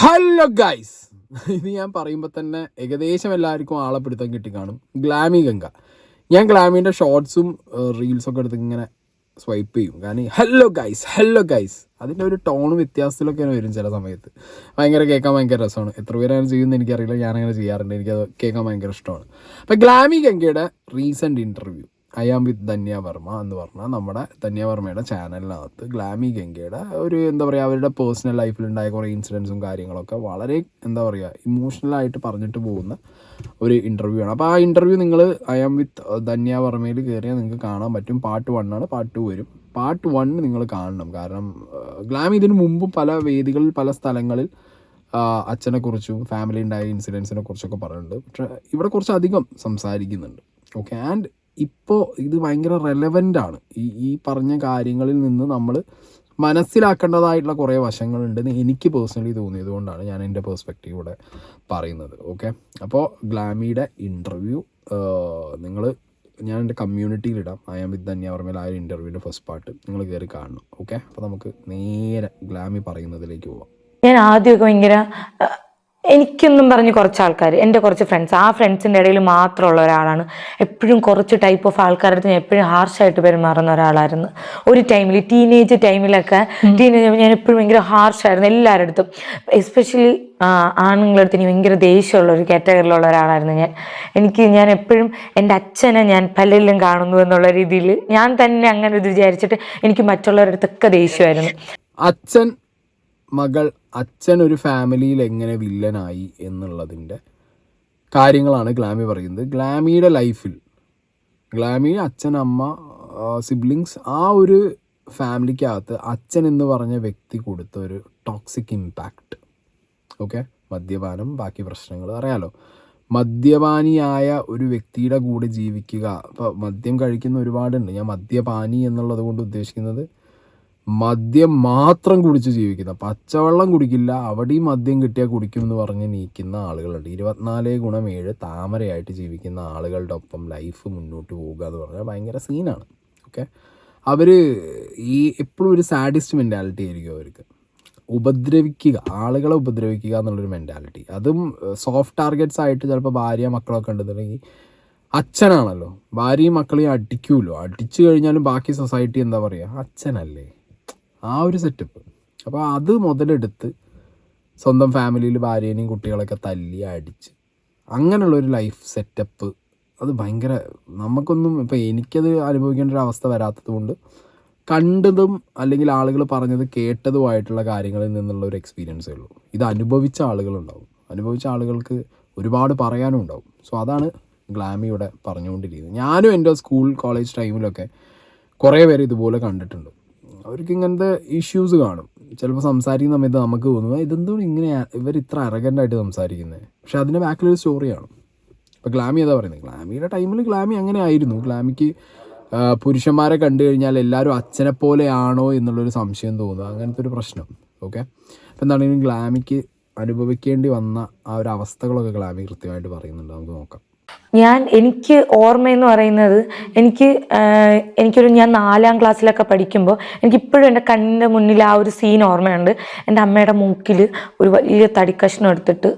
Hello guys, ഇത് ഞാൻ പറയുമ്പോൾ തന്നെ ഏകദേശം എല്ലാവർക്കും ആളെ പിടുത്തം കിട്ടിക്കാണും. ഗ്ലാമി ഗംഗ. ഞാൻ ഗ്ലാമീൻ്റെ ഷോർട്സും റീൽസൊക്കെ എടുത്ത് ഇങ്ങനെ സ്വൈപ്പ് ചെയ്യും. കാരണം ഹലോ ഗൈസ് അതിൻ്റെ ഒരു ടോൺ വ്യത്യാസത്തിലൊക്കെ വരും ചില സമയത്ത്. കേൾക്കാൻ ഭയങ്കര രസമാണ്. എത്ര പേരാണ് ചെയ്യുന്നത് എനിക്കറിയില്ല, ഞാനങ്ങനെ ചെയ്യാറുണ്ട്. എനിക്കത് കേൾക്കാൻ ഭയങ്കര ഇഷ്ടമാണ്. അപ്പോൾ ഗ്ലാമി ഗംഗയുടെ റീസെൻറ്റ് ഇൻ്റർവ്യൂ ഐ ആം വിത്ത് ധന്യ വർമ്മ എന്ന് പറഞ്ഞാൽ നമ്മുടെ ധന്യ വർമ്മയുടെ ചാനലിനകത്ത് ഗ്ലാമി ഗംഗയുടെ ഒരു അവരുടെ പേഴ്സണൽ ലൈഫിലുണ്ടായ കുറേ ഇൻസിഡൻസും കാര്യങ്ങളൊക്കെ വളരെ ഇമോഷണലായിട്ട് പറഞ്ഞിട്ട് പോകുന്ന ഒരു ഇൻ്റർവ്യൂ ആണ്. അപ്പോൾ ആ ഇൻ്റർവ്യൂ നിങ്ങൾ ഐ ആം വിത്ത് ധന്യ വർമ്മയിൽ കയറിയാൽ നിങ്ങൾക്ക് കാണാൻ പറ്റും. പാർട്ട് 1 ആണ്, പാർട്ട് 2 വരും. പാർട്ട് 1 നിങ്ങൾ കാണണം. കാരണം ഗ്ലാമി ഇതിനു മുമ്പും പല വേദികളിൽ പല സ്ഥലങ്ങളിൽ അച്ഛനെക്കുറിച്ചും ഫാമിലി ഉണ്ടായ ഇൻസിഡൻസിനെ കുറിച്ചൊക്കെ പറയുന്നുണ്ട്. പക്ഷേ ഇവിടെ കുറച്ചധികം സംസാരിക്കുന്നുണ്ട്. ഓക്കെ, ആൻഡ് ഇപ്പോൾ ഇത് ഭയങ്കര റെലവൻ്റാണ്. ഈ പറഞ്ഞ കാര്യങ്ങളിൽ നിന്ന് നമ്മൾ മനസ്സിലാക്കേണ്ടതായിട്ടുള്ള കുറേ വശങ്ങളുണ്ടെന്ന് എനിക്ക് പേഴ്സണലി തോന്നിയത് കൊണ്ടാണ് ഞാൻ എൻ്റെ പേഴ്സ്പെക്റ്റീവ് ഇവിടെ പറയുന്നത്. ഓക്കെ, അപ്പോൾ ഗ്ലാമിയുടെ ഇൻ്റർവ്യൂ ഞാൻ എൻ്റെ കമ്മ്യൂണിറ്റിയിലിടാം. ഐ ആം വിത്ത് ധന്യ വർമ്മയിൽ ആ ഒരു ഇൻ്റർവ്യൂവിൻ്റെ ഫസ്റ്റ് പാർട്ട് നിങ്ങൾ കയറി കാണണം. ഓക്കെ, അപ്പോൾ നമുക്ക് നേരെ ഗ്ലാമി പറയുന്നതിലേക്ക് പോവാം. ഞാൻ ആദ്യമൊക്കെ ഭയങ്കര എനിക്കെന്നും പറഞ്ഞ് കുറച്ച് ആൾക്കാർ, എൻ്റെ കുറച്ച് ഫ്രണ്ട്സ്, ആ ഫ്രണ്ട്സിൻ്റെ ഇടയിൽ മാത്രമുള്ള ഒരാളാണ്. എപ്പോഴും കുറച്ച് ടൈപ്പ് ഓഫ് ആൾക്കാരുടെ അടുത്ത് ഞാൻ എപ്പോഴും ഹാർഷായിട്ട് പെരുമാറുന്ന ഒരാളായിരുന്നു. ഒരു ടൈമിൽ ടീനേജ് ടൈമിലൊക്കെ ഞാൻ എപ്പോഴും ഭയങ്കര ഹാർഷായിരുന്നു എല്ലാവരുടെ അടുത്തും. എസ്പെഷ്യലി ആണുങ്ങളുടെ അടുത്ത് എനിക്ക് ഭയങ്കര ദേഷ്യമുള്ള ഒരു കാറ്റഗറിയിലുള്ള ഒരാളായിരുന്നു ഞാൻ എപ്പോഴും എൻ്റെ അച്ഛനെ ഞാൻ പലരിലും കാണുന്നു എന്നുള്ള രീതിയിൽ ഞാൻ തന്നെ അങ്ങനെ ഇത് വിചാരിച്ചിട്ട് എനിക്ക് മറ്റുള്ളവരുടെ അടുത്തൊക്കെ ദേഷ്യമായിരുന്നു. അച്ഛൻ ഒരു ഫാമിലിയിൽ എങ്ങനെ വില്ലനായി എന്നുള്ളതിൻ്റെ കാര്യങ്ങളാണ് ഗ്ലാമി പറയുന്നത്. ഗ്ലാമിയുടെ ലൈഫിൽ അച്ഛൻ, അമ്മ, സിബ്ലിങ്സ്, ആ ഒരു ഫാമിലിക്കകത്ത് അച്ഛൻ എന്ന് പറഞ്ഞ വ്യക്തി കൊടുത്ത ഒരു ടോക്സിക് ഇമ്പാക്റ്റ്. ഓക്കെ, മദ്യപാനം, ബാക്കി പ്രശ്നങ്ങൾ അറിയാലോ. മദ്യപാനിയായ ഒരു വ്യക്തിയുടെ കൂടെ ജീവിക്കുക. ഇപ്പോൾ മദ്യം കഴിക്കുന്ന ഒരുപാടുണ്ട്. ഞാൻ മദ്യപാനി എന്നുള്ളത് കൊണ്ട് ഉദ്ദേശിക്കുന്നത് മദ്യം മാത്രം കുടിച്ച് ജീവിക്കുന്ന, പച്ചവെള്ളം കുടിക്കില്ല, അവിടെയും മദ്യം കിട്ടിയാൽ കുടിക്കും എന്ന് പറഞ്ഞ് നീക്കുന്ന ആളുകളുണ്ട്. 24/7 താമരയായിട്ട് ജീവിക്കുന്ന ആളുകളുടെ ഒപ്പം ലൈഫ് മുന്നോട്ട് പോവുക എന്ന് പറഞ്ഞാൽ ഭയങ്കര സീനാണ്. ഓക്കെ, അവർ എപ്പോഴും ഒരു സാഡിസ്റ്റ് മെൻറ്റാലിറ്റി ആയിരിക്കും അവർക്ക്. ആളുകളെ ഉപദ്രവിക്കുക എന്നുള്ളൊരു മെൻറ്റാലിറ്റി. അതും സോഫ്റ്റ് ടാർഗറ്റ്സ് ആയിട്ട് ചിലപ്പോൾ ഭാര്യ മക്കളൊക്കെ ഉണ്ടെന്നുണ്ടെങ്കിൽ അച്ഛനാണല്ലോ, ഭാര്യയും മക്കളെയും അടിക്കുമല്ലോ. അടിച്ചു കഴിഞ്ഞാലും ബാക്കി സൊസൈറ്റി എന്താ പറയുക, അച്ഛനല്ലേ, ആ ഒരു സെറ്റപ്പ്. അപ്പോൾ അത് മുതലെടുത്ത് സ്വന്തം ഫാമിലിയിൽ ഭാര്യേനെയും കുട്ടികളൊക്കെ തല്ലി അടിച്ച് അങ്ങനെയുള്ളൊരു ലൈഫ് സെറ്റപ്പ്, അത് ഭയങ്കര നമുക്കൊന്നും ഇപ്പോൾ എനിക്കത് അനുഭവിക്കേണ്ട ഒരു അവസ്ഥ വരാത്തത് കൊണ്ട് കണ്ടതും അല്ലെങ്കിൽ ആളുകൾ പറഞ്ഞത് കേട്ടതുമായിട്ടുള്ള കാര്യങ്ങളിൽ നിന്നുള്ള ഒരു എക്സ്പീരിയൻസേ ഉള്ളൂ. ഇത് അനുഭവിച്ച ആളുകളുണ്ടാവും, അനുഭവിച്ച ആളുകൾക്ക് ഒരുപാട് പറയാനും ഉണ്ടാവും. സോ അതാണ് ഗ്ലാമിയുടെ പറഞ്ഞുകൊണ്ടിരിക്കുന്നത്. ഞാനും എൻ്റെ സ്കൂൾ കോളേജ് ടൈമിലൊക്കെ കുറേ പേര് ഇതുപോലെ കണ്ടിട്ടുണ്ട്. അവർക്ക് ഇങ്ങനത്തെ ഇഷ്യൂസ് കാണും. ചിലപ്പോൾ സംസാരിക്കുന്ന സമയത്ത് നമുക്ക് തോന്നുക ഇതെന്തോ ഇവർ ഇത്ര അറഗൻ്റായിട്ട് സംസാരിക്കുന്നത്. പക്ഷെ അതിൻ്റെ ബാക്കിലൊരു സ്റ്റോറിയാണ്. ഇപ്പോൾ ഗ്ലാമി അതാ പറയുന്നത്. ഗ്ലാമിയുടെ ടൈമിൽ ഗ്ലാമി അങ്ങനെ ആയിരുന്നു. ഗ്ലാമിക്ക് പുരുഷന്മാരെ കണ്ടു കഴിഞ്ഞാൽ എല്ലാവരും അച്ഛനെ പോലെയാണോ എന്നുള്ളൊരു സംശയം തോന്നുക, അങ്ങനത്തെ ഒരു പ്രശ്നം. ഓക്കെ, അപ്പോൾ എന്താണെങ്കിലും ഗ്ലാമിക്ക് അനുഭവിക്കേണ്ടി വന്ന ആ ഒരു അവസ്ഥകളൊക്കെ ഗ്ലാമി കൃത്യമായിട്ട് പറയുന്നുണ്ട്. നമുക്ക് നോക്കാം. എനിക്ക് ഓർമ്മയെന്ന് പറയുന്നത്, ഞാൻ 4ാം ക്ലാസ്സിലൊക്കെ പഠിക്കുമ്പോൾ എനിക്കിപ്പോഴും എൻ്റെ കണ്ണിൻ്റെ മുന്നിൽ ആ ഒരു സീൻ ഓർമ്മയുണ്ട്. എൻ്റെ അമ്മയുടെ മൂക്കിൽ ഒരു വലിയ തടിക്കഷ്ണം എടുത്തിട്ട്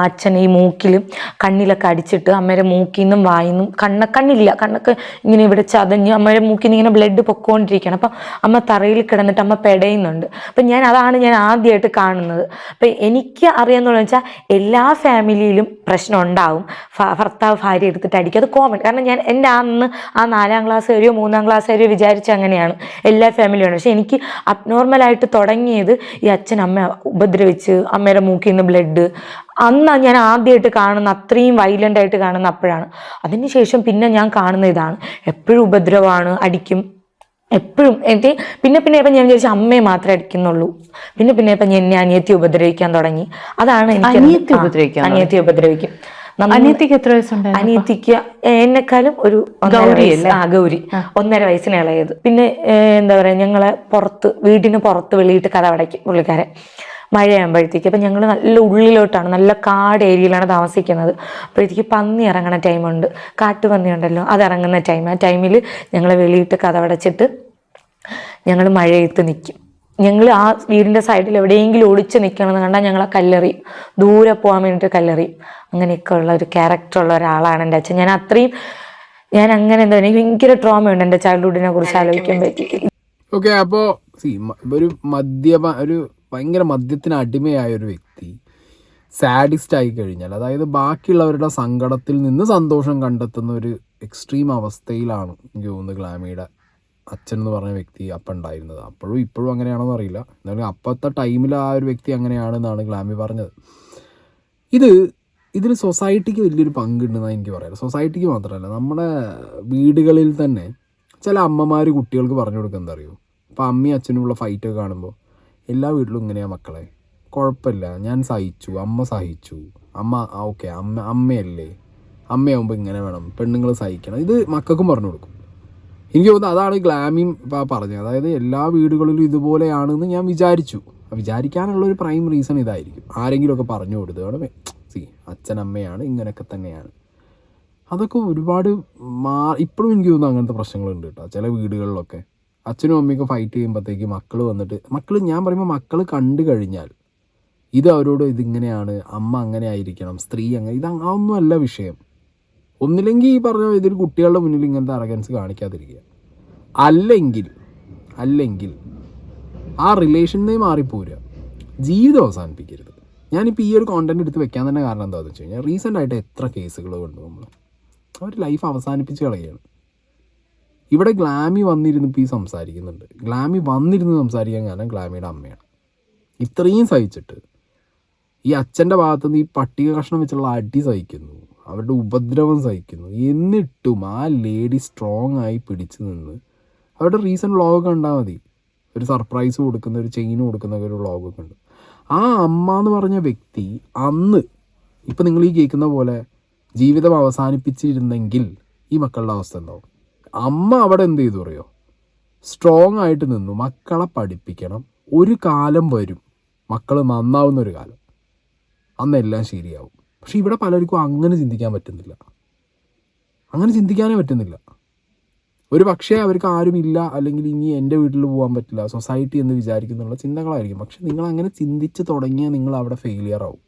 അച്ഛൻ ഈ മൂക്കിലും കണ്ണിലൊക്കെ അടിച്ചിട്ട് അമ്മയുടെ മൂക്കിൽ നിന്നും വായിന്നും കണ്ണൊക്കെ ഇങ്ങനെ ഇവിടെ ചതഞ്ഞ് അമ്മയുടെ മൂക്കിൽ നിന്ന് ഇങ്ങനെ ബ്ലഡ് പൊക്കോണ്ടിരിക്കുകയാണ്. അപ്പം അമ്മ തറയിൽ കിടന്നിട്ട് അമ്മ പെടയുന്നുണ്ട്. അപ്പം അതാണ് ഞാൻ ആദ്യമായിട്ട് കാണുന്നത്. അപ്പം എനിക്ക് അറിയാമെന്ന് വെച്ചാൽ എല്ലാ ഫാമിലിയിലും പ്രശ്നം ഉണ്ടാവും. ഭർത്താവ് ഭാര്യ എടുത്തിട്ട് അടിക്കും, അത് കോമൺ. കാരണം എൻ്റെ അന്ന് ആ 4ാം ക്ലാസ് വരെയോ 3ാം ക്ലാസ് വരെയോ വിചാരിച്ച അങ്ങനെയാണ് എല്ലാ ഫാമിലിയും. പക്ഷെ എനിക്ക് അബ്നോർമലായിട്ട് തുടങ്ങിയത് ഈ അച്ഛൻ അമ്മ ഉപദ്രവിച്ച് അമ്മയുടെ മൂക്കിൽ നിന്ന് ബ്ലഡ്, അന്ന് ഞാൻ ആദ്യമായിട്ട് കാണുന്ന, അത്രയും വൈലൻ്റ് ആയിട്ട് കാണുന്ന അപ്പോഴാണ്. അതിനുശേഷം പിന്നെ ഞാൻ കാണുന്ന ഇതാണ്, എപ്പോഴും ഉപദ്രവമാണ്, അടിക്കും എപ്പോഴും. പിന്നെ ഇപ്പം ഞാൻ വിചാരിച്ചു അമ്മയെ മാത്രമേ അടിക്കുന്നുള്ളൂ. പിന്നെ ഇപ്പം എന്നെ അനിയത്തി ഉപദ്രവിക്കാൻ തുടങ്ങി. അതാണ് എനിക്ക് അനിയത്തി ഉപദ്രവിക്കും. അനിയത്തിക്ക് എത്ര വയസ്സുണ്ട്? അനിയത്തിക്ക് എന്നെക്കാളും ഒരു ഗൗരി 1.5 വയസ്സിന് ഇളയത്. പിന്നെ എന്താ പറയുക, ഞങ്ങളെ വീടിന് പുറത്ത് വെളിയിട്ട് കഥ അടയ്ക്കും പുള്ളിക്കാരൻ മഴയാകുമ്പോഴത്തേക്ക്. അപ്പം ഞങ്ങൾ നല്ല ഉള്ളിലോട്ടാണ്, നല്ല കാട് ഏരിയയിലാണ് താമസിക്കുന്നത്. അപ്പോഴത്തേക്ക് പന്നി ഇറങ്ങുന്ന ടൈമുണ്ട്, കാട്ടുപന്നി ഉണ്ടല്ലോ, അത് ഇറങ്ങുന്ന ടൈം. ആ ടൈമിൽ ഞങ്ങൾ വെളിയിട്ട് കഥ അടച്ചിട്ട് ഞങ്ങൾ മഴയത്ത് നിൽക്കും. ഞങ്ങൾ ആ വീടിൻ്റെ സൈഡിൽ എവിടെയെങ്കിലും ഒളിച്ച് നിൽക്കണമെന്ന് കണ്ടാൽ ഞങ്ങളെ കല്ലെറിയും, ദൂരെ പോകാൻ വേണ്ടിയിട്ട് കല്ലെറിയും. അങ്ങനെയൊക്കെ ഉള്ള ഒരു ക്യാരക്ടറുള്ള ഒരാളാണ് എൻ്റെ അച്ഛൻ. ഞാൻ അങ്ങനെ എന്താ, എനിക്ക് ഭയങ്കര ട്രോമയുണ്ട് എൻ്റെ ചൈൽഡ്ഹുഡിനെ കുറിച്ച് ആലോചിക്കുമ്പോഴത്തേക്ക്. ഓക്കെ, അപ്പോൾ ഒരു ഭയങ്കര മദ്യത്തിന് അടിമയായ ഒരു വ്യക്തി സാഡിസ്റ്റ് ആയി കഴിഞ്ഞാൽ, അതായത് ബാക്കിയുള്ളവരുടെ സങ്കടത്തിൽ നിന്ന് സന്തോഷം കണ്ടെത്തുന്ന ഒരു എക്സ്ട്രീം അവസ്ഥയിലാണ് എനിക്ക് തോന്നുന്നത് ഗ്ലാമിയുടെ അച്ഛൻ എന്ന് പറഞ്ഞ വ്യക്തി അപ്പം ഉണ്ടായിരുന്നത്. അപ്പോഴും ഇപ്പോഴും അങ്ങനെയാണെന്ന് അറിയില്ല, എന്നാലും അപ്പോഴത്തെ ടൈമിൽ ആ ഒരു വ്യക്തി അങ്ങനെയാണെന്നാണ് ഗ്ലാമി പറഞ്ഞത്. ഇതിൽ സൊസൈറ്റിക്ക് വലിയൊരു പങ്കുണ്ടെന്നാണ് എനിക്ക് പറയാം. സൊസൈറ്റിക്ക് മാത്രമല്ല, നമ്മുടെ വീടുകളിൽ തന്നെ ചില അമ്മമാർ കുട്ടികൾക്ക് പറഞ്ഞു കൊടുക്കുക എന്താ അറിയോ, ഇപ്പോൾ അമ്മയും അച്ഛനുമുള്ള ഫൈറ്റൊക്കെ കാണുമ്പോൾ എല്ലാ വീട്ടിലും ഇങ്ങനെയാണ് മക്കളെ, കുഴപ്പമില്ല, ഞാൻ സഹിച്ചു, അമ്മ സഹിച്ചു, അമ്മ ഓക്കെ, അമ്മയല്ലേ, അമ്മയാകുമ്പോൾ ഇങ്ങനെ വേണം, പെണ്ണുങ്ങൾ സഹിക്കണം, ഇത് മക്കൾക്കും പറഞ്ഞു കൊടുക്കും. എനിക്ക് തോന്നുന്നു അതാണ് ഗ്ലാമിയും പറഞ്ഞത്. അതായത് എല്ലാ വീടുകളിലും ഇതുപോലെയാണെന്ന് ഞാൻ വിചാരിക്കാനുള്ളൊരു പ്രൈം റീസൺ ഇതായിരിക്കും. ആരെങ്കിലുമൊക്കെ പറഞ്ഞു കൊടുത്തതാണ്, അച്ഛനമ്മയാണ് ഇങ്ങനെയൊക്കെ തന്നെയാണ്. അതൊക്കെ ഒരുപാട് ഇപ്പോഴും എനിക്ക് തോന്നുന്നു അങ്ങനത്തെ പ്രശ്നങ്ങളുണ്ട് കേട്ടോ. ചില വീടുകളിലൊക്കെ അച്ഛനും അമ്മയൊക്കെ ഫൈറ്റ് ചെയ്യുമ്പോഴത്തേക്ക് മക്കൾ ഞാൻ പറയുമ്പോൾ മക്കൾ കണ്ടു കഴിഞ്ഞാൽ ഇത് അവരോട് ഇതിങ്ങനെയാണ്, അമ്മ അങ്ങനെ ആയിരിക്കണം, സ്ത്രീ അങ്ങനെ, അതൊന്നും അല്ല വിഷയം. ഒന്നില്ലെങ്കിൽ ഈ പറഞ്ഞ ഇതിൽ കുട്ടികളുടെ മുന്നിൽ ഇങ്ങനത്തെ അറഗൻസ് കാണിക്കാതിരിക്കുക, അല്ലെങ്കിൽ ആ റിലേഷനെ മാറിപ്പോരുക, ജീവിതം അവസാനിപ്പിക്കരുത്. ഞാനിപ്പോൾ ഈ ഒരു കോണ്ടന്റ് എടുത്ത് വെക്കാൻ തന്നെ കാരണം എന്താണെന്ന് വെച്ച് കഴിഞ്ഞാൽ, റീസെൻ്റ് ആയിട്ട് എത്ര കേസുകൾ കണ്ടു നമ്മൾ, അവർ ലൈഫ് അവസാനിപ്പിച്ച് കളയുകയാണ്. ഇവിടെ ഗ്ലാമി വന്നിരുന്ന് സംസാരിക്കുന്നുണ്ട്. ഗ്ലാമി വന്നിരുന്ന് സംസാരിക്കാൻ കാരണം ഗ്ലാമിയുടെ അമ്മയാണ്. ഇത്രയും സഹിച്ചിട്ട് ഈ അച്ഛൻ്റെ ഭാഗത്തുനിന്ന് ഈ പട്ടിക കഷ്ണം വെച്ചുള്ള അടി സഹിക്കുന്നു, അവരുടെ ഉപദ്രവം സഹിക്കുന്നു, എന്നിട്ടും ആ ലേഡി സ്ട്രോങ് ആയി പിടിച്ചു നിന്ന് അവരുടെ റീസെൻറ്റ് വ്ളോഗൊക്കെ കണ്ടാൽ മതി, ഒരു സർപ്രൈസ് കൊടുക്കുന്ന, ഒരു ചെയിൻ കൊടുക്കുന്ന ഒരു വ്ളോഗൊക്കെ ഉണ്ട്. ആ അമ്മ എന്ന് പറഞ്ഞ വ്യക്തി അന്ന് ഇപ്പം നിങ്ങൾ ഈ കേൾക്കുന്ന പോലെ ജീവിതം അവസാനിപ്പിച്ചിരുന്നെങ്കിൽ ഈ മക്കളുടെ അവസ്ഥ എന്താവും? അമ്മ അവിടെ എന്ത് ചെയ്തു പറയോ, സ്ട്രോങ് ആയിട്ട് നിന്നു, മക്കളെ പഠിപ്പിക്കണം, ഒരു കാലം വരും മക്കൾ നന്നാവുന്നൊരു കാലം, അന്നെല്ലാം ശരിയാവും. പക്ഷെ ഇവിടെ പലർക്കും അങ്ങനെ ചിന്തിക്കാനേ പറ്റുന്നില്ല. ഒരു പക്ഷേ അവർക്ക് ആരുമില്ല, അല്ലെങ്കിൽ ഇനി എൻ്റെ വീട്ടിൽ പോകാൻ പറ്റില്ല, സൊസൈറ്റി എന്ന് വിചാരിക്കുന്നുള്ള ചിന്തകളായിരിക്കും. പക്ഷെ നിങ്ങൾ അങ്ങനെ ചിന്തിച്ച് തുടങ്ങിയാൽ നിങ്ങൾ അവിടെ ഫെയിലിയർ ആവും.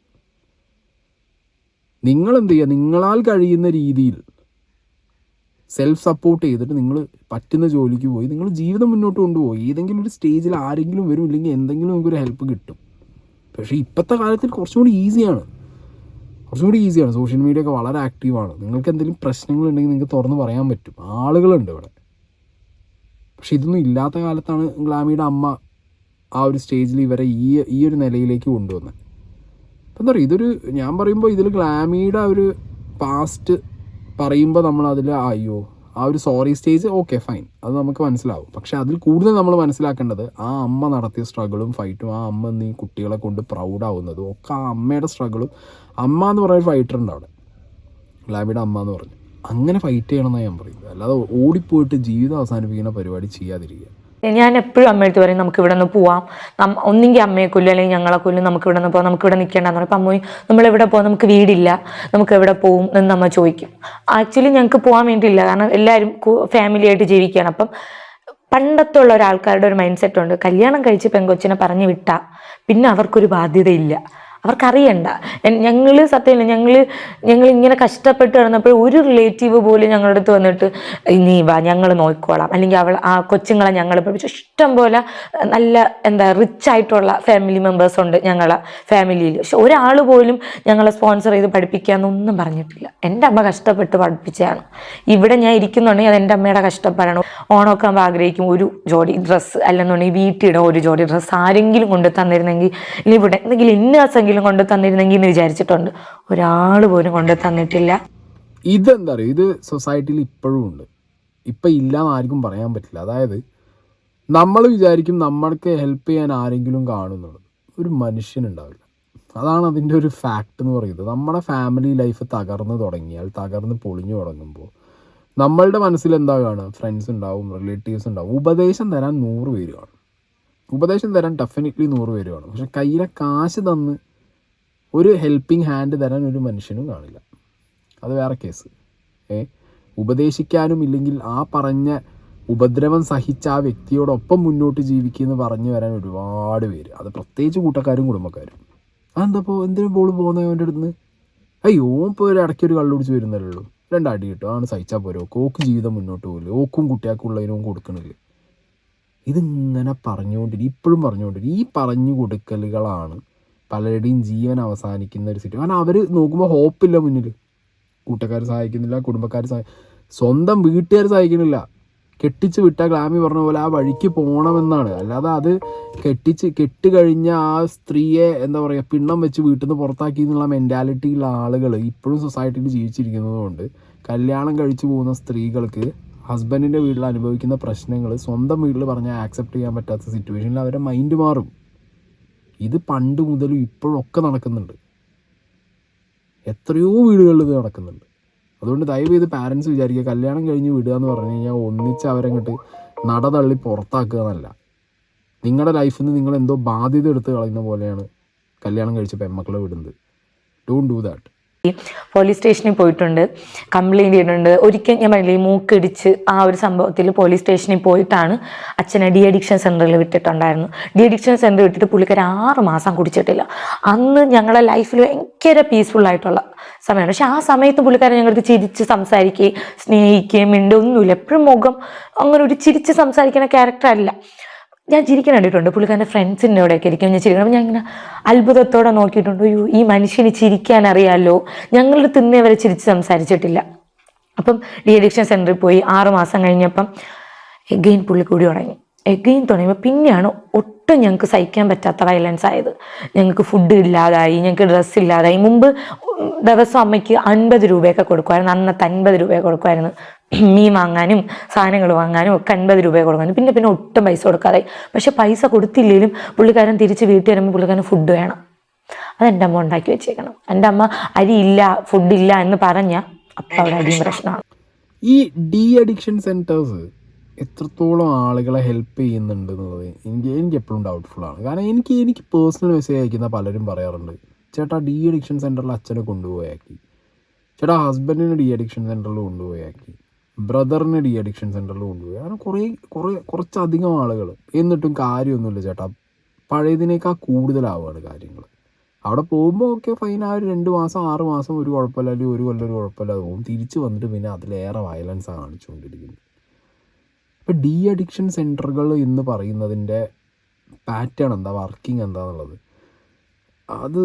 നിങ്ങൾ എന്ത് ചെയ്യുക, നിങ്ങളാൽ കഴിയുന്ന രീതിയിൽ സെൽഫ് സപ്പോർട്ട് ചെയ്തിട്ട് നിങ്ങൾ പറ്റുന്ന ജോലിക്ക് പോയി നിങ്ങൾ ജീവിതം മുന്നോട്ട് കൊണ്ടുപോയി. ഏതെങ്കിലും ഒരു സ്റ്റേജിൽ ആരെങ്കിലും വരും, ഇല്ലെങ്കിൽ എന്തെങ്കിലും നമുക്കൊരു ഹെൽപ്പ് കിട്ടും. പക്ഷേ ഇപ്പോഴത്തെ കാലത്തിൽ കുറച്ചും കൂടി ഈസിയാണ്. സോഷ്യൽ മീഡിയ ഒക്കെ വളരെ ആക്റ്റീവാണ്. നിങ്ങൾക്ക് എന്തെങ്കിലും പ്രശ്നങ്ങളുണ്ടെങ്കിൽ നിങ്ങൾക്ക് തുറന്ന് പറയാൻ പറ്റും, ആളുകളുണ്ട് ഇവിടെ. പക്ഷെ ഇതൊന്നും ഇല്ലാത്ത കാലത്താണ് ഗ്ലാമിയുടെ അമ്മ ആ ഒരു സ്റ്റേജിൽ ഇവരെ ഈ ഒരു നിലയിലേക്ക് കൊണ്ടുവന്നത്. അപ്പം എന്താ പറയുക, ഞാൻ പറയുമ്പോൾ ഇതിൽ ഗ്ലാമിയുടെ ഒരു പാസ്റ്റ് പറയുമ്പോൾ നമ്മളതിൽ ആ ഒരു സോറി സ്റ്റേജ് ഓക്കെ ഫൈൻ, അത് നമുക്ക് മനസ്സിലാവും. പക്ഷെ അതിൽ കൂടുതൽ നമ്മൾ മനസ്സിലാക്കേണ്ടത് ആ അമ്മ നടത്തിയ സ്ട്രഗിളും ഫൈറ്റും, ആ അമ്മ ഈ കുട്ടികളെ കൊണ്ട് പ്രൗഡാവുന്നതും ഒക്കെ ആ അമ്മയുടെ സ്ട്രഗിളും. അമ്മ എന്ന് പറയുന്ന ഫൈറ്റർ ഉണ്ട് അവിടെ, ഗ്ലാമിയുടെ അമ്മ എന്ന് പറഞ്ഞു, അങ്ങനെ ഫൈറ്റ് ചെയ്യണമെന്നാണ് ഞാൻ പറയുന്നത്. അല്ലാതെ ഓടിപ്പോയിട്ട് ജീവിതം അവസാനിപ്പിക്കുന്ന പരിപാടി ചെയ്യാതിരിക്കുക. ഞാൻ എപ്പോഴും അമ്മയടുത്ത് പറയും, നമുക്ക് ഇവിടെ നിന്ന് പോവാം, ഒന്നെങ്കിൽ അമ്മയെ കൊല്ലും അല്ലെങ്കിൽ ഞങ്ങളെ കൊല്ലും, നമുക്ക് ഇവിടെ നിന്ന് പോകാം, നമുക്ക് ഇവിടെ നിൽക്കേണ്ടെന്ന് പറയും. അപ്പം അമ്മയും നമ്മളെവിടെ പോകാം, നമുക്ക് വീടില്ല, നമുക്ക് എവിടെ പോവും എന്ന് അമ്മ ചോദിക്കും. ആക്ച്വലി ഞങ്ങൾക്ക് പോകാൻ വേണ്ടിയില്ല, കാരണം എല്ലാവരും ഫാമിലി ആയിട്ട് ജീവിക്കുകയാണ്. അപ്പം പണ്ടത്തെ ഉള്ള ഒരാൾക്കാരുടെ ഒരു മൈൻഡ് സെറ്റ് ഉണ്ട്, കല്യാണം കഴിച്ച് പെങ്കൊച്ചിനെ പറഞ്ഞു വിട്ടാൽ പിന്നെ അവർക്കൊരു ബാധ്യതയില്ല, അവർക്കറിയണ്ട. സത്യമില്ല, ഞങ്ങൾ ഇങ്ങനെ കഷ്ടപ്പെട്ട് കിടന്നപ്പോൾ ഒരു റിലേറ്റീവ് പോലും ഞങ്ങളുടെ അടുത്ത് വന്നിട്ട് നീ വാ ഞങ്ങൾ നോക്കിക്കോളാം, അല്ലെങ്കിൽ ആ കൊച്ചുങ്ങളെ ഞങ്ങൾ പഠിപ്പിച്ചു. ഇഷ്ടം പോലെ നല്ല റിച്ച് ആയിട്ടുള്ള ഫാമിലി മെമ്പേഴ്സ് ഉണ്ട് ഞങ്ങളെ ഫാമിലിയിൽ. പക്ഷെ ഒരാൾ പോലും ഞങ്ങളെ സ്പോൺസർ ചെയ്ത് പഠിപ്പിക്കാന്നൊന്നും പറഞ്ഞിട്ടില്ല. എൻ്റെ അമ്മ കഷ്ടപ്പെട്ട് പഠിപ്പിച്ചതാണ്. ഇവിടെ ഞാൻ ഇരിക്കുന്നുണ്ടെങ്കിൽ അത് എൻ്റെ അമ്മയുടെ കഷ്ടപ്പാടാണ്. ഓണമൊക്കെ ആകുമ്പോൾ ആഗ്രഹിക്കും ഒരു ജോഡി ഡ്രസ്സ്, അല്ലെന്നുണ്ടെങ്കിൽ വീട്ടിലിടെ ഒരു ജോഡി ഡ്രസ്സ് ആരെങ്കിലും കൊണ്ട് തന്നിരുന്നെങ്കിൽ, അല്ലെങ്കിൽ ഇവിടെ എന്തെങ്കിലും ഇന്നാസെങ്കിലും കൊണ്ട് തന്നിരുന്നെങ്കിൽ എന്ന് വിചാരിച്ചിട്ടുണ്ട്. ഒരാൾ പോലും കൊണ്ട് തന്നിട്ടില്ല. ഇതെന്താ പറയുക, ഇത് സൊസൈറ്റിയിൽ ഇപ്പോഴും ഉണ്ട്, ഇപ്പം ഇല്ലാന്ന് ആർക്കും പറയാൻ പറ്റില്ല. അതായത് നമ്മൾ വിചാരിക്കും നമ്മൾക്ക് ഹെൽപ്പ് ചെയ്യാൻ ആരെങ്കിലും കാണുന്നുള്ളത്, ഒരു മനുഷ്യനുണ്ടാവില്ല. അതാണ് അതിൻ്റെ ഒരു ഫാക്റ്റ് എന്ന് പറയുന്നത്. നമ്മുടെ ഫാമിലി ലൈഫ് തകർന്ന് പൊളിഞ്ഞു തുടങ്ങുമ്പോൾ നമ്മളുടെ മനസ്സിൽ എന്താ കാണുക, ഫ്രണ്ട്സ് ഉണ്ടാവും, റിലേറ്റീവ്സ് ഉണ്ടാവും, ഉപദേശം തരാൻ 100 പേര് കാണും. ഉപദേശം തരാൻ ഡെഫിനറ്റ്ലി 100 പേര് കാണും. പക്ഷെ കയ്യിലെ കാശ് തന്ന് ഒരു ഹെൽപ്പിംഗ് ഹാൻഡ് തരാൻ ഒരു മനുഷ്യനും കാണില്ല. അത് വേറെ കേസ്. ഉപദേശിക്കാനും ഇല്ലെങ്കിൽ ആ പറഞ്ഞ ഉപദ്രവം സഹിച്ച ആ വ്യക്തിയോടൊപ്പം മുന്നോട്ട് ജീവിക്കുമെന്ന് പറഞ്ഞു വരാൻ ഒരുപാട് പേര്, അത് പ്രത്യേകിച്ച് കൂട്ടക്കാരും കുടുംബക്കാരും. അതെന്തപ്പോൾ എന്തിനും പോൾ പോകുന്നവൻ്റെ അടുത്ത് അയ്യോ ഇപ്പോൾ ഒരു ഇടയ്ക്ക് ഒരു കള്ളുപിടിച്ച് വരുന്നല്ലേ ഉള്ളൂ, രണ്ടടി കിട്ടും ആണ് സഹിച്ചാൽ പോരോ, ഓക്ക് ജീവിതം മുന്നോട്ട് പോകില്ല, ഓക്കും കുട്ടിയാക്കുള്ളതിനും കൊടുക്കണില്ല. ഇതിങ്ങനെ ഇപ്പോഴും പറഞ്ഞുകൊണ്ടിരിക്കും. ഈ പറഞ്ഞു കൊടുക്കലുകളാണ് പലരുടെയും ജീവൻ അവസാനിക്കുന്ന ഒരു സിറ്റുവേഷൻ. കാരണം അവർ നോക്കുമ്പോൾ ഹോപ്പില്ല മുന്നിൽ, കൂട്ടക്കാർ സഹായിക്കുന്നില്ല, കുടുംബക്കാർ സ്വന്തം വീട്ടുകാർ സഹായിക്കുന്നില്ല. കെട്ടിച്ച് വിട്ട ഗ്ലാമി പറഞ്ഞ പോലെ ആ വഴിക്ക് പോകണമെന്നാണ്. അല്ലാതെ അത് കെട്ട് കഴിഞ്ഞ ആ സ്ത്രീയെ എന്താ പറയുക പിണ്ണം വെച്ച് വീട്ടിൽ നിന്ന് പുറത്താക്കി എന്നുള്ള മെൻറ്റാലിറ്റിയുള്ള ആളുകൾ ഇപ്പോഴും സൊസൈറ്റിയിൽ ജീവിച്ചിരിക്കുന്നത് കൊണ്ട് കല്യാണം കഴിച്ചു പോകുന്ന സ്ത്രീകൾക്ക് ഹസ്ബൻഡിൻ്റെ വീട്ടിൽ അനുഭവിക്കുന്ന പ്രശ്നങ്ങൾ സ്വന്തം വീട്ടിൽ പറഞ്ഞാൽ ആക്സെപ്റ്റ് ചെയ്യാൻ പറ്റാത്ത സിറ്റുവേഷനിൽ അവരുടെ മൈൻഡ് മാറും. ഇത് പണ്ട് മുതലും ഇപ്പോഴൊക്കെ നടക്കുന്നുണ്ട്, എത്രയോ വീടുകളിൽ ഇത് നടക്കുന്നുണ്ട്. അതുകൊണ്ട് ദയവ് ചെയ്ത് പാരൻസ് വിചാരിക്കുക കല്യാണം കഴിഞ്ഞ് വിടുക എന്ന് പറഞ്ഞു കഴിഞ്ഞാൽ ഒന്നിച്ച് അവരങ്ങോട്ട് നടതള്ളി പുറത്താക്കുക എന്നല്ല. നിങ്ങളുടെ ലൈഫിൽ നിന്ന് നിങ്ങൾ എന്തോ ബാധ്യത എടുത്ത് കളയുന്ന പോലെയാണ് കല്യാണം കഴിച്ച പെൺമക്കളെ വിടുന്നത്. Don't do that. പോലീസ് സ്റ്റേഷനിൽ പോയിട്ടുണ്ട്, കംപ്ലൈൻറ്റ് ചെയ്തിട്ടുണ്ട്. ഒരിക്കൽ ഞാൻ പറഞ്ഞില്ലേ മൂക്കിടിച്ച് ആ ഒരു സംഭവത്തിൽ പോലീസ് സ്റ്റേഷനിൽ പോയിട്ടാണ് അച്ഛനെ ഡി അഡിക്ഷൻ സെൻറ്ററിൽ വിട്ടിട്ടുണ്ടായിരുന്നു. ഡി അഡിക്ഷൻ സെൻറ്റർ വിട്ടിട്ട് പുള്ളിക്കാർ 6 മാസം കുടിച്ചിട്ടില്ല. അന്ന് ഞങ്ങളുടെ ലൈഫിൽ ഭയങ്കര പീസ്ഫുള്ളായിട്ടുള്ള സമയമാണ്. പക്ഷെ ആ സമയത്ത് പുള്ളിക്കാരൻ ഞങ്ങളടുത്ത് ചിരിച്ച് സംസാരിക്കുകയും സ്നേഹിക്കുകയും ഒന്നുമില്ല. എപ്പോഴും മുഖം അങ്ങനെ ഒരു ചിരിച്ച് സംസാരിക്കുന്ന ക്യാരക്ടർ അല്ല. ഞാൻ ചിരിക്കാൻ കണ്ടിട്ടുണ്ട്, പുള്ളിക്കാരൻ്റെ ഫ്രണ്ട്സിൻ്റെ അവിടെയൊക്കെ ഇരിക്കും ഞാൻ ചിരിക്കണം. അപ്പം ഞാൻ ഇങ്ങനെ അത്ഭുതത്തോടെ നോക്കിയിട്ടുണ്ട്, അയ്യോ ഈ മനുഷ്യന് ചിരിക്കാൻ അറിയാമല്ലോ, ഞങ്ങളുടെ തിന്നേ വരെ ചിരിച്ച് സംസാരിച്ചിട്ടില്ല. അപ്പം ഡി അഡിക്ഷൻ സെൻറ്ററിൽ പോയി 6 മാസം കഴിഞ്ഞപ്പം എഗെയിൻ പുള്ളി കൂടി തുടങ്ങി. എഗെയിൻ തുടങ്ങിയപ്പോൾ പിന്നെയാണ് ഒട്ടും ഞങ്ങൾക്ക് സഹിക്കാൻ പറ്റാത്ത വയലൻസ് ആയത്. ഞങ്ങൾക്ക് ഫുഡ് ഇല്ലാതായി, ഞങ്ങൾക്ക് ഡ്രസ്സ് ഇല്ലാതായി. മുമ്പ് ദിവസം അമ്മയ്ക്ക് 50 രൂപയൊക്കെ കൊടുക്കുമായിരുന്നു. അന്നത്തെ 50 രൂപയൊക്കെ കൊടുക്കുമായിരുന്നു. മീൻ വാങ്ങാനും സാധനങ്ങൾ വാങ്ങാനും ഒക്കെ 50 രൂപ കൊടുക്കാനും. പിന്നെ ഒട്ടും പൈസ കൊടുക്കാതെ. പക്ഷെ പൈസ കൊടുത്തില്ലെങ്കിലും പുള്ളിക്കാരൻ തിരിച്ച് വീട്ടിൽ വരുമ്പോൾ പുള്ളിക്കാരൻ ഫുഡ് വേണം. അതെൻ്റെ അമ്മ ഉണ്ടാക്കി വെച്ചേക്കണം. എൻ്റെ അമ്മ അരിയില്ല ഫുഡില്ല എന്ന് പറഞ്ഞാൽ അപ്പം അവിടെ അടിയും പ്രശ്നമാണ്. ഈ ഡി അഡിക്ഷൻ സെൻറ്റേഴ്സ് എത്രത്തോളം ആളുകളെ ഹെൽപ്പ് ചെയ്യുന്നുണ്ട് എന്നുള്ളത് എനിക്ക് എപ്പോഴും ഡൗട്ട്ഫുള്ളാണ്. കാരണം എനിക്ക് പേഴ്സണൽ മെസ്സേജ് അയക്കുന്ന പലരും പറയാറുണ്ട്, ചേട്ടാ ഡി അഡിക്ഷൻ സെൻറ്ററിൽ അച്ഛനെ കൊണ്ടുപോയാക്കി, ചേട്ടാ ഹസ്ബൻഡിനെ ഡി അഡിക്ഷൻ സെൻറ്ററിൽ കൊണ്ടുപോയാക്കി, ബ്രദറിനെ ഡി അഡിക്ഷൻ സെൻറ്ററിൽ കൊണ്ടുപോയി. അങ്ങനെ കുറച്ചധികം ആളുകൾ. എന്നിട്ടും കാര്യമൊന്നുമില്ല ചേട്ടാ, പഴയതിനേക്കാൾ കൂടുതലാവുകയാണ് കാര്യങ്ങൾ. അവിടെ പോകുമ്പോൾ ഒക്കെ ഫൈൻ, ആ ഒരു 2 മാസം 6 മാസം ഒരു കുഴപ്പമില്ല, അല്ലെങ്കിൽ 1 കൊല്ലം ഒരു കുഴപ്പമില്ലാതെ പോകും. തിരിച്ച് വന്നിട്ട് പിന്നെ അതിലേറെ വയലൻസാണ് കാണിച്ചുകൊണ്ടിരിക്കുന്നത്. ഇപ്പോൾ ഡി അഡിക്ഷൻ സെൻറ്ററുകൾ എന്ന് പറയുന്നതിൻ്റെ പാറ്റേൺ എന്താ, വർക്കിംഗ് എന്താണെന്നുള്ളത് അത്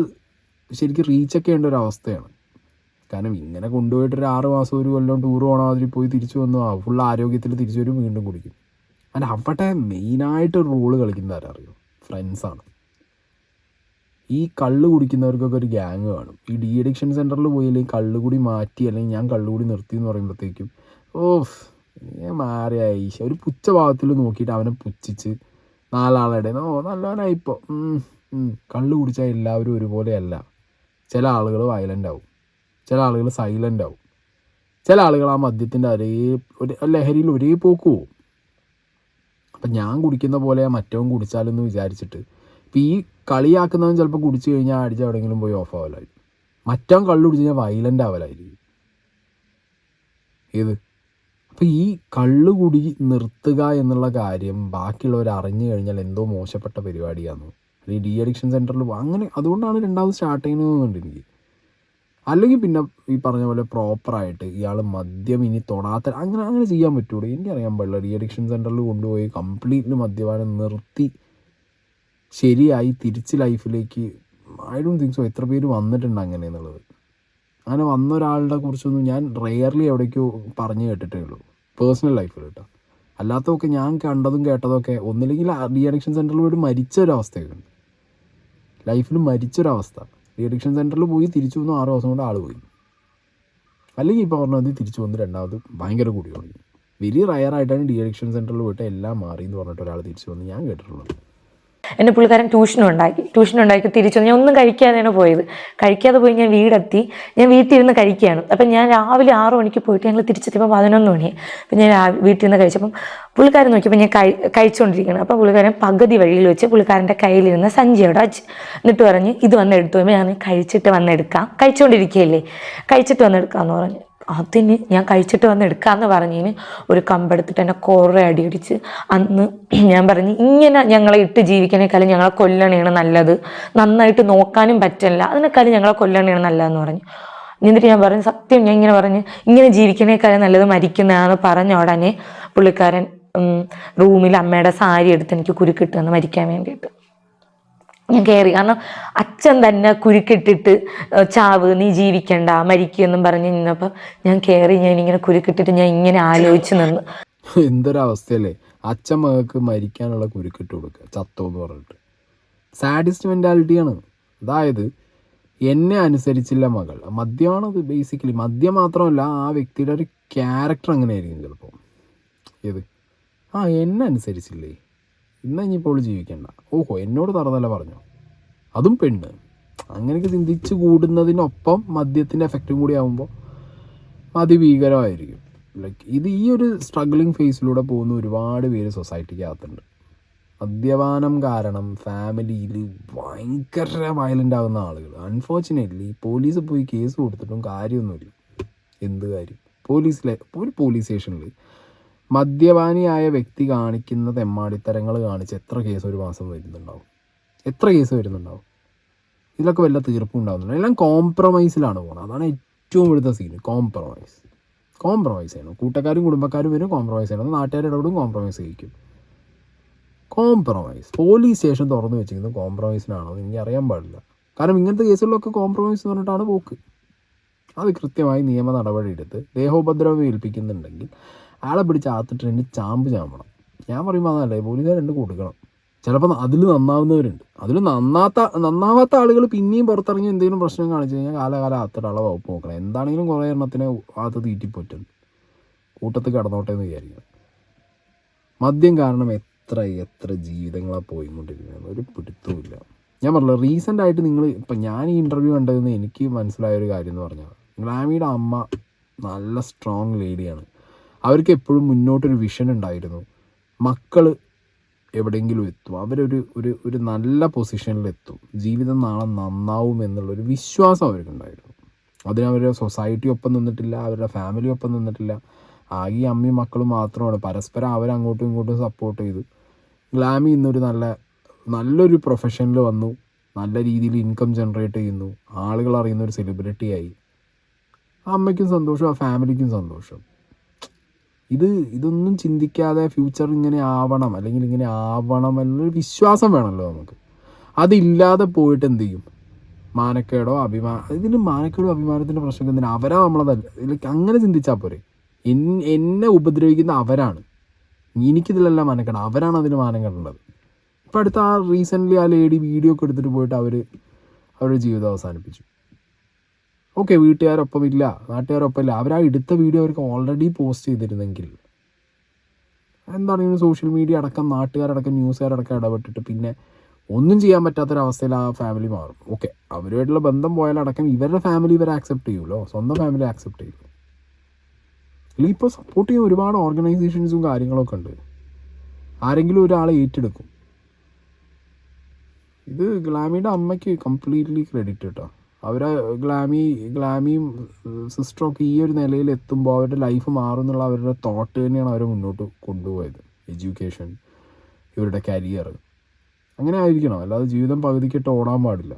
ശരിക്കും റീച്ചൊക്കെ ചെയ്യേണ്ട ഒരു അവസ്ഥയാണ്. കാരണം ഇങ്ങനെ കൊണ്ടുപോയിട്ടൊരു 6 മാസം 1 കൊല്ലം ടൂർ പോകണം, അതിൽ പോയി തിരിച്ചു വന്നു ഫുൾ ആരോഗ്യത്തിൽ തിരിച്ചു വരും, വീണ്ടും കുടിക്കും. അതിന് അവിടെ മെയിനായിട്ട് റോള് കളിക്കുന്നത് ആരറിയോ? ഫ്രണ്ട്സാണ്. ഈ കള്ള് കുടിക്കുന്നവർക്കൊക്കെ ഒരു ഗ്യാങ് കാണും. ഈ ഡി അഡിക്ഷൻ സെൻറ്ററിൽ പോയി അല്ലെങ്കിൽ കള്ളുകൂടി മാറ്റി അല്ലെങ്കിൽ ഞാൻ കള്ളുകൂടി നിർത്തി എന്ന് പറയുമ്പോഴത്തേക്കും മാറിയായി ഒരു പുച്ഛഭാവത്തിൽ നോക്കിയിട്ട് അവനെ പുച്ഛിച്ച് 4 ആളുടെ നല്ലവനായിപ്പോൾ കള്ള് കുടിച്ചാൽ എല്ലാവരും ഒരുപോലെയല്ല. ചില ആളുകൾ വയലൻ്റ് ആവും, ചില ആളുകൾ സൈലൻ്റ് ആവും, ചില ആളുകൾ ആ മദ്യത്തിൻ്റെ ഒരു ലഹരിയിൽ ഒരേ പോക്ക് പോവും. അപ്പം ഞാൻ കുടിക്കുന്ന പോലെ മറ്റവൻ കുടിച്ചാലെന്ന് വിചാരിച്ചിട്ട് ഇപ്പം ഈ കളിയാക്കുന്നവൻ ചിലപ്പോൾ കുടിച്ചു കഴിഞ്ഞാൽ അടിച്ച് എവിടെയെങ്കിലും പോയി ഓഫ് ആവലായിരിക്കും. മറ്റവൻ കള്ളു കുടിച്ച് കഴിഞ്ഞാൽ വയലൻ്റ് ആവലായിരിക്കും. ഏത് അപ്പോൾ ഈ കള്ളുകുടി നിർത്തുക എന്നുള്ള കാര്യം ബാക്കിയുള്ളവർ അറിഞ്ഞു കഴിഞ്ഞാൽ എന്തോ മോശപ്പെട്ട പരിപാടിയാണ്. ഈ ഡി അഡിക്ഷൻ സെൻറ്ററിൽ അങ്ങനെ അതുകൊണ്ടാണ് 2ാമത് സ്റ്റാർട്ട് ചെയ്യുന്നതെന്നുണ്ട് എനിക്ക്. അല്ലെങ്കിൽ പിന്നെ ഈ പറഞ്ഞ പോലെ പ്രോപ്പറായിട്ട് ഇയാൾ മദ്യം ഇനി തൊടാത്ത അങ്ങനെ ചെയ്യാൻ പറ്റുള്ളൂ. എനിക്കറിയാൻ പാടില്ല. ഡി അഡിക്ഷൻ സെൻറ്ററിൽ കൊണ്ടുപോയി കംപ്ലീറ്റ്ലി മദ്യപാനം നിർത്തി ശരിയായി തിരിച്ച് ലൈഫിലേക്ക് ഐ ഡോണ്ട് തിങ്ക് സോ എത്ര പേര് വന്നിട്ടുണ്ട് അങ്ങനെ എന്നുള്ളത്. അങ്ങനെ വന്ന ഒരാളുടെ കുറിച്ചൊന്നും ഞാൻ റെയർലി എവിടേക്കോ പറഞ്ഞു കേട്ടിട്ടേ ഉള്ളൂ പേഴ്സണൽ ലൈഫിൽ കേട്ടോ. അല്ലാത്തതൊക്കെ ഞാൻ കണ്ടതും കേട്ടതൊക്കെ ഒന്നില്ലെങ്കിൽ ഡി അഡിക്ഷൻ സെൻറ്ററിൽ പോയിട്ട് മരിച്ചൊരവസ്ഥയൊക്കെ ഉണ്ട്, ലൈഫിൽ മരിച്ചൊരവസ്ഥ. ഡി അഡിക്ഷൻ സെൻറ്ററിൽ പോയി തിരിച്ചു വന്നു 6 ദിവസം കൊണ്ട് ആൾ പോയി. അല്ലെങ്കിൽ ഇപ്പോൾ പറഞ്ഞാൽ തിരിച്ചു വന്ന് 2ാമത് ഭയങ്കര കൂടി തുടങ്ങി. വെരി റയറായിട്ടാണ് ഡി അഡിക്ഷൻ സെൻറ്ററിൽ പോയിട്ട് എല്ലാം മാറി എന്ന് പറഞ്ഞിട്ട് ഒരാൾ തിരിച്ചു വന്ന് ഞാൻ കേട്ടിട്ടുള്ളത്. എൻ്റെ പുള്ളിക്കാരൻ ട്യൂഷൻ ഉണ്ടാക്കി തിരിച്ചു ഞാൻ ഒന്നും കഴിക്കാതെയാണ് പോയത്. കഴിക്കാതെ പോയി ഞാൻ വീടെത്തി. ഞാൻ വീട്ടിൽ ഇരുന്ന് കഴിക്കുകയാണ്. അപ്പം ഞാൻ രാവിലെ 6 മണിക്ക് പോയിട്ട് ഞങ്ങൾ തിരിച്ചെത്തിയപ്പോൾ 11 മണിയായി. അപ്പം ഞാൻ വീട്ടിൽ നിന്ന് കഴിച്ചപ്പം പുള്ളിക്കാരൻ നോക്കിയപ്പോൾ ഞാൻ കഴിച്ചുകൊണ്ടിരിക്കുകയാണ്. അപ്പം പുള്ളിക്കാരൻ പകുതി വഴിയിൽ വെച്ച് പുള്ളിക്കാരൻ്റെ കയ്യിലിരുന്ന സഞ്ചി അവിടെ വച്ച് എന്നിട്ട് പറഞ്ഞ് ഇത് വന്നെടുത്തു. ഞാൻ കഴിച്ചിട്ട് വന്നെടുക്കാം, കഴിച്ചുകൊണ്ടിരിക്കുകയല്ലേ, കഴിച്ചിട്ട് വന്നെടുക്കാമെന്ന് പറഞ്ഞു. അതിന് ഞാൻ കഴിച്ചിട്ട് വന്ന് എടുക്കാമെന്ന് പറഞ്ഞതിന് ഒരു കമ്പെടുത്തിട്ട് എന്നെ കുറേ അടിയടിച്ച്. അന്ന് ഞാൻ പറഞ്ഞു, ഇങ്ങനെ ഞങ്ങളെ ഇട്ട് ജീവിക്കണേക്കാളും ഞങ്ങളെ കൊല്ലണയാണ് നല്ലത്, നന്നായിട്ട് നോക്കാനും പറ്റില്ല, അതിനേക്കാളും ഞങ്ങളെ കൊല്ലണയാണ് നല്ലതെന്ന് പറഞ്ഞു. എന്നിട്ട് ഞാൻ പറഞ്ഞു, സത്യം ഞാൻ ഇങ്ങനെ പറഞ്ഞു, ഇങ്ങനെ ജീവിക്കണേക്കാളും നല്ലത് മരിക്കുന്നതാണ് പറഞ്ഞ ഉടനെ പുള്ളിക്കാരൻ റൂമിൽ അമ്മയുടെ സാരി എടുത്ത് എനിക്ക് കുരുക്കിട്ട് മരിക്കാൻ വേണ്ടിയിട്ട്. ഞാൻ കയറി, കാരണം അച്ഛൻ തന്നെ കുരുക്കിട്ടിട്ട് ചാവ്, നീ ജീവിക്കണ്ട, മരിക്കുമെന്നും പറഞ്ഞ് നിന്നപ്പം ഞാൻ കയറി. ഞാൻ ഇങ്ങനെ കുരുക്കിട്ടിട്ട് ഞാൻ ഇങ്ങനെ ആലോചിച്ച് നിന്ന്. എന്തൊരവസ്ഥയല്ലേ, അച്ഛൻ മകൾക്ക് മരിക്കാനുള്ള കുരുക്കിട്ട് കൊടുക്കുക ചത്തോ എന്ന് പറഞ്ഞിട്ട്. സാഡിസ്റ്റ് മെൻറ്റാലിറ്റിയാണ്. അതായത് എന്നെ അനുസരിച്ചില്ല മകൾ, മദ്യമാണത് ബേസിക്കലി. മദ്യം മാത്രമല്ല, ആ വ്യക്തിയുടെ ഒരു ക്യാരക്ടർ അങ്ങനെ ആയിരിക്കും ചിലപ്പോൾ. ഏത് എന്നെ അനുസരിച്ചില്ലേ, ഇന്ന് ഇനിയിപ്പോൾ ജീവിക്കണ്ട, ഓഹോ എന്നോട് തറന്നല്ല പറഞ്ഞു, അതും പെണ്ണ്. അങ്ങനെയൊക്കെ ചിന്തിച്ച് കൂടുന്നതിനൊപ്പം മദ്യത്തിൻ്റെ എഫക്റ്റും കൂടി ആകുമ്പോൾ അതിഭീകരമായിരിക്കും. ലൈക്ക് ഇത് ഈ ഒരു സ്ട്രഗ്ലിങ് ഫേസിലൂടെ പോകുന്ന ഒരുപാട് പേര് സൊസൈറ്റിക്കകത്തുണ്ട്. മദ്യപാനം കാരണം ഫാമിലിയിൽ ഭയങ്കര വയലൻ്റ് ആകുന്ന ആളുകൾ. അൺഫോർച്ചുനേറ്റ്ലി പോലീസ് പോയി കേസ് കൊടുത്തിട്ടും കാര്യമൊന്നുമില്ല. എന്ത് കാര്യം? ഒരു പോലീസ് സ്റ്റേഷനിൽ മദ്യപാനിയായ വ്യക്തി കാണിക്കുന്ന തെമ്മാടിത്തരങ്ങൾ കാണിച്ച് എത്ര കേസ് ഒരു മാസം വരുന്നുണ്ടാവും? എത്ര കേസ് വരുന്നുണ്ടാവും? ഇതിലൊക്കെ വല്ല തീർപ്പും ഉണ്ടാകുന്നുണ്ട്? എല്ലാം കോംപ്രമൈസിലാണ് പോകുന്നത്. അതാണ് ഏറ്റവും വലുത സീന്. കോംപ്രമൈസ് ചെയ്യണം. കൂട്ടക്കാരും കുടുംബക്കാരും വരും, കോംപ്രമൈസ് ചെയ്യണം. നാട്ടുകാരുടെ ഇടപെടും, കോംപ്രമൈസ് ചെയ്യിക്കും. കോംപ്രമൈസ്. പോലീസ് സ്റ്റേഷൻ തുറന്നു വെച്ചിരിക്കുന്നത് കോംപ്രമൈസിനാണോ എന്ന് എനിക്ക് അറിയാൻ പാടില്ല. കാരണം ഇങ്ങനത്തെ കേസുകളിലൊക്കെ കോംപ്രമൈസ് എന്ന് പറഞ്ഞിട്ടാണ് പോക്ക്. അത് കൃത്യമായി നിയമ നടപടി എടുത്ത് ദേഹോപദ്രവം ഏൽപ്പിക്കുന്നുണ്ടെങ്കിൽ ആളെ പിടിച്ച് ആത്തിട്ട് ചാമ്പണം. ഞാൻ പറയുമ്പോൾ അതല്ലേ, പോലീസുകാർ രണ്ട് കൊടുക്കണം. ചിലപ്പോൾ അതിൽ നന്നാവുന്നവരുണ്ട്. അതിൽ നന്നാവാത്ത ആളുകൾ പിന്നെയും പുറത്തിറങ്ങി എന്തെങ്കിലും പ്രശ്നം കാണിച്ചു കഴിഞ്ഞാൽ കാലകാലം ആത്തിട്ടുള്ള വകുപ്പ് നോക്കണം. എന്താണെങ്കിലും കുറേ എണ്ണത്തിന് ആത്ത് തീറ്റിപ്പറ്റും, കൂട്ടത്തിൽ കടന്നോട്ടെ എന്ന് വിചാരിക്കണം. മദ്യം കാരണം എത്ര ജീവിതങ്ങളാണ് പോയിക്കൊണ്ടിരിക്കുന്നത്, ഒരു പിടുത്തവുമില്ല. ഞാൻ പറഞ്ഞില്ല, റീസെൻ്റായിട്ട് ഇപ്പം ഞാൻ ഈ ഇൻ്റർവ്യൂ കണ്ടതെന്ന് എനിക്ക് മനസ്സിലായൊരു കാര്യം എന്ന് പറഞ്ഞാൽ, ഗ്ലാമിയുടെ അമ്മ നല്ല സ്ട്രോങ് ലേഡിയാണ്. അവർക്ക് എപ്പോഴും മുന്നോട്ടൊരു വിഷൻ ഉണ്ടായിരുന്നു. മക്കൾ എവിടെയെങ്കിലും എത്തും, ഒരു നല്ല പൊസിഷനിലെത്തും, ജീവിതം നാളെ നന്നാവും എന്നുള്ളൊരു വിശ്വാസം അവർക്കുണ്ടായിരുന്നു. അതിനവരുടെ സൊസൈറ്റി ഒപ്പം നിന്നിട്ടില്ല, അവരുടെ ഫാമിലി ഒപ്പം നിന്നിട്ടില്ല. ആകെ അമ്മയും മക്കളും മാത്രമാണ്. പരസ്പരം അവരങ്ങോട്ടും ഇങ്ങോട്ടും സപ്പോർട്ട് ചെയ്തു. ഗ്ലാമി ഇന്നൊരു നല്ലൊരു പ്രൊഫഷനിൽ വന്നു, നല്ല രീതിയിൽ ഇൻകം ജനറേറ്റ് ചെയ്യുന്നു, ആളുകൾ അറിയുന്ന ഒരു സെലിബ്രിറ്റിയായി. ആ അമ്മയ്ക്കും സന്തോഷം, ആ ഫാമിലിക്കും സന്തോഷം. ഇതൊന്നും ചിന്തിക്കാതെ ഫ്യൂച്ചർ ഇങ്ങനെ ആവണം അല്ലെങ്കിൽ ഇങ്ങനെ ആവണം എന്നൊരു വിശ്വാസം വേണമല്ലോ നമുക്ക്. അതില്ലാതെ പോയിട്ട് എന്ത് ചെയ്യും? മാനക്കേടോ ഇതിന് മാനക്കേടോ അഭിമാനത്തിൻ്റെ പ്രശ്നം എന്തിനാ? അവരാ നമ്മളതല്ല. അങ്ങനെ ചിന്തിച്ചാൽ പോരെ. എന്നെ ഉപദ്രവിക്കുന്ന അവരാണ്, എനിക്കിതിലെല്ലാം മാനക്കേടം, അവരാണ് അതിന് മാനക്കേണ്ടത്. ഇപ്പം അടുത്ത റീസെൻ്റ്ലി ആ ലേഡി വീഡിയോ ഒക്കെ എടുത്തിട്ട് പോയിട്ട് അവരുടെ ജീവിതം അവസാനിപ്പിച്ചു. ഓക്കെ, വീട്ടുകാരൊപ്പം ഇല്ല, നാട്ടുകാരൊപ്പം ഇല്ല, അവരാ എടുത്ത വീഡിയോ അവർക്ക് ഓൾറെഡി പോസ്റ്റ് ചെയ്തിരുന്നെങ്കിൽ എന്താണ് സോഷ്യൽ മീഡിയ അടക്കം, നാട്ടുകാരടക്കം, ന്യൂസുകാരടക്കം ഇടപെട്ടിട്ട് പിന്നെ ഒന്നും ചെയ്യാൻ പറ്റാത്തൊരവസ്ഥയിൽ ആ ഫാമിലി മാറും. ഓക്കെ, അവരുമായിട്ടുള്ള ബന്ധം പോയാലടക്കം ഇവരുടെ ഫാമിലി ഇവരെ ആക്സെപ്റ്റ് ചെയ്യുമല്ലോ, സ്വന്തം ഫാമിലി ആക്സെപ്റ്റ് ചെയ്യും. അല്ലെങ്കിൽ ഇപ്പോൾ സപ്പോർട്ട് ചെയ്യുന്ന ഒരുപാട് ഓർഗനൈസേഷൻസും കാര്യങ്ങളൊക്കെ ഉണ്ട്. ആരെങ്കിലും ഒരാളെ ഏറ്റെടുക്കും. ഇത് ഗ്ലാമിയുടെ അമ്മയ്ക്ക് കംപ്ലീറ്റ്ലി ക്രെഡിറ്റ് കേട്ടോ. അവരെ ഗ്ലാമിയും സിസ്റ്ററൊക്കെ ഈ ഒരു നിലയിൽ എത്തുമ്പോൾ അവരുടെ ലൈഫ് മാറുന്നുള്ള അവരുടെ തോട്ട് തന്നെയാണ് അവരെ മുന്നോട്ട് കൊണ്ടുപോയത്. എഡ്യൂക്കേഷൻ, ഇവരുടെ കരിയർ അങ്ങനെ ആയിരിക്കണം. അല്ലാതെ ജീവിതം പകുതിക്കിട്ട് ഓടാൻ പാടില്ല.